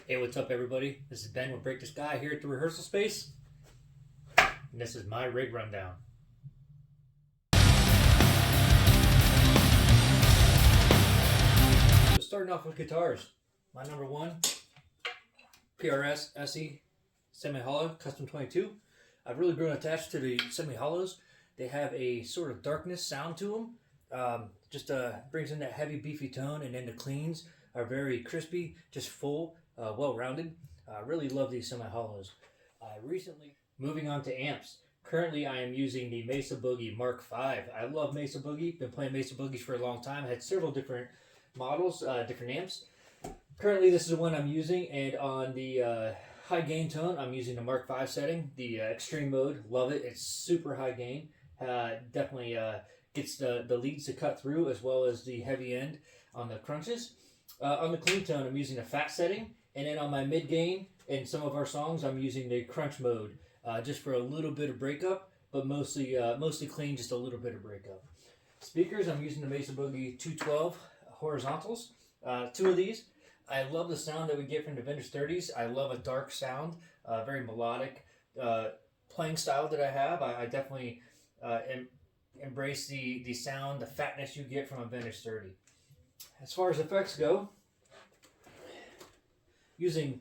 Hey, what's up, everybody? This is Ben with Break the Sky here at the rehearsal space, and this is my rig rundown. So starting off with guitars, my number one, PRS SE Semi-Hollow Custom 22. I've really grown attached to the semi-hollows. They have a sort of darkness sound to them. Just brings in that heavy, beefy tone, and then the cleans are very crispy, just full, well-rounded. I really love these semi-hollows. Moving on to amps. Currently, I am using the Mesa Boogie Mark V. I love Mesa Boogie. Been playing Mesa Boogies for a long time. I had several different models, different amps. Currently, this is the one I'm using, and on the high gain tone, I'm using the Mark V setting, the extreme mode. Love it. It's super high gain. Definitely gets the leads to cut through as well as the heavy end on the crunches. On the clean tone, I'm using the fat setting, and then on my mid gain in some of our songs, I'm using the crunch mode just for a little bit of breakup, but mostly clean, just a little bit of breakup. Speakers, I'm using the Mesa Boogie 212 horizontals. Two of these. I love the sound that we get from the vintage 30s. I love a dark sound, very melodic playing style that I have. I definitely embrace the sound, the fatness you get from a vintage 30. As far as effects go, using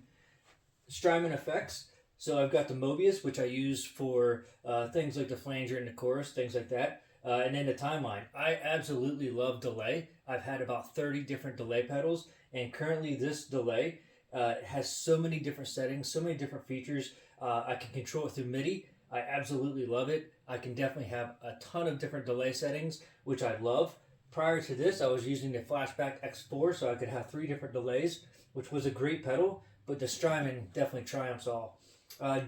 Strymon effects. So I've got the Mobius, which I use for things like the flanger and the chorus, things like that. And then the timeline. I absolutely love delay. I've had about 30 different delay pedals, and currently this delay has so many different settings, so many different features. I can control it through MIDI. I absolutely love it. I can definitely have a ton of different delay settings, which I love. Prior to this, I was using the Flashback X4, so I could have 3 different delays, which was a great pedal, but the Strymon definitely triumphs all.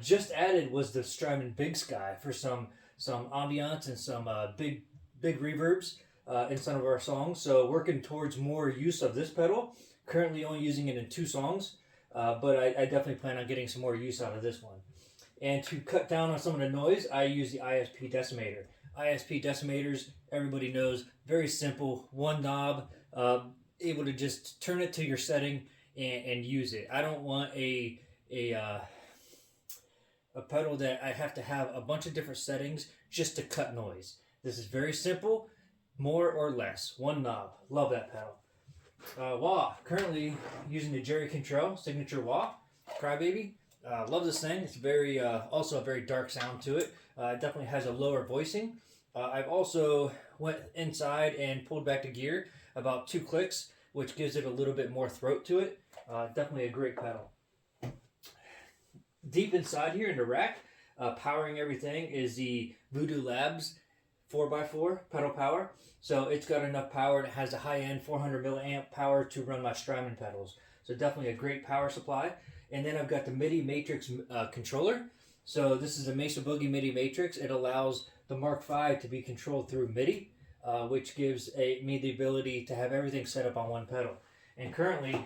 Just added was the Strymon Big Sky for some ambiance and some big reverbs in some of our songs. So working towards more use of this pedal. Currently only using it in 2 songs, but I definitely plan on getting some more use out of this one. And to cut down on some of the noise, I use the ISP decimator. ISP decimators, everybody knows, very simple, one knob, able to just turn it to your setting and use it. I don't want a pedal that I have to have a bunch of different settings just to cut noise. This is very simple, more or less, one knob. Love that pedal. Wah, currently using the Jerry Cantrell signature wah, Crybaby. Love this thing. It's very also a very dark sound to it. It definitely has a lower voicing. I've also went inside and pulled back the gear about 2 clicks, which gives it a little bit more throat to it. Definitely a great pedal. Deep inside here in the rack, powering everything is the Voodoo Labs 4x4 pedal power. So it's got enough power, and it has a high-end 400 milliamp power to run my Strymon pedals. So definitely a great power supply. And then I've got the MIDI Matrix controller. So this is a Mesa Boogie MIDI Matrix. It allows the Mark V to be controlled through MIDI, which gives me the ability to have everything set up on one pedal. And currently,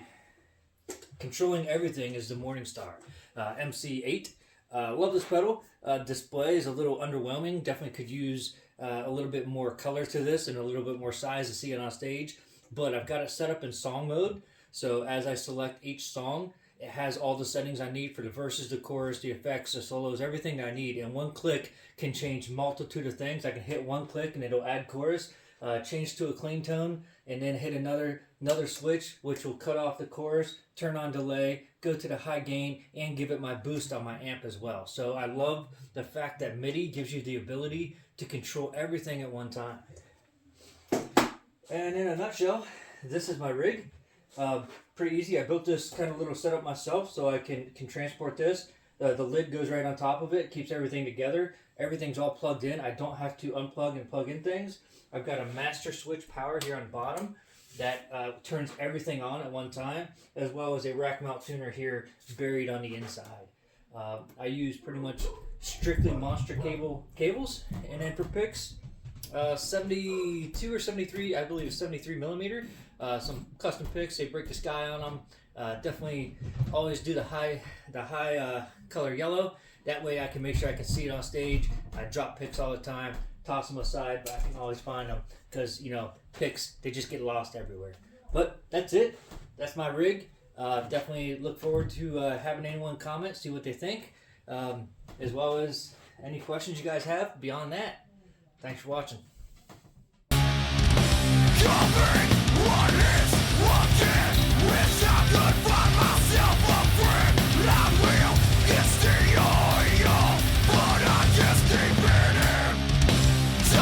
controlling everything is the Morningstar MC8. Love this pedal. Display is a little underwhelming. Definitely could use a little bit more color to this and a little bit more size to see it on stage. But I've got it set up in song mode. So as I select each song, it has all the settings I need for the verses, the chorus, the effects, the solos, everything I need. And one click can change multitude of things. I can hit one click and it'll add chorus, change to a clean tone, and then hit another switch, which will cut off the chorus, turn on delay, go to the high gain, and give it my boost on my amp as well. So I love the fact that MIDI gives you the ability to control everything at one time. And in a nutshell, this is my rig. Pretty easy. I built this kind of little setup myself so I can transport this. The lid goes right on top of it, keeps everything together. Everything's all plugged in. I don't have to unplug and plug in things. I've got a master switch power here on the bottom that turns everything on at one time, as well as a rack mount tuner here buried on the inside. I use pretty much strictly monster cables, and then for picks, 72 or 73, I believe 73 millimeter. Some custom picks, they break the sky on them. Definitely always do the high color yellow. That way I can make sure I can see it on stage. I drop picks all the time, toss them aside, but I can always find them because, you know, picks, they just get lost everywhere. But that's it. That's my rig. Definitely look forward to having anyone comment, see what they think, as well as any questions you guys have beyond that. Thanks for watching.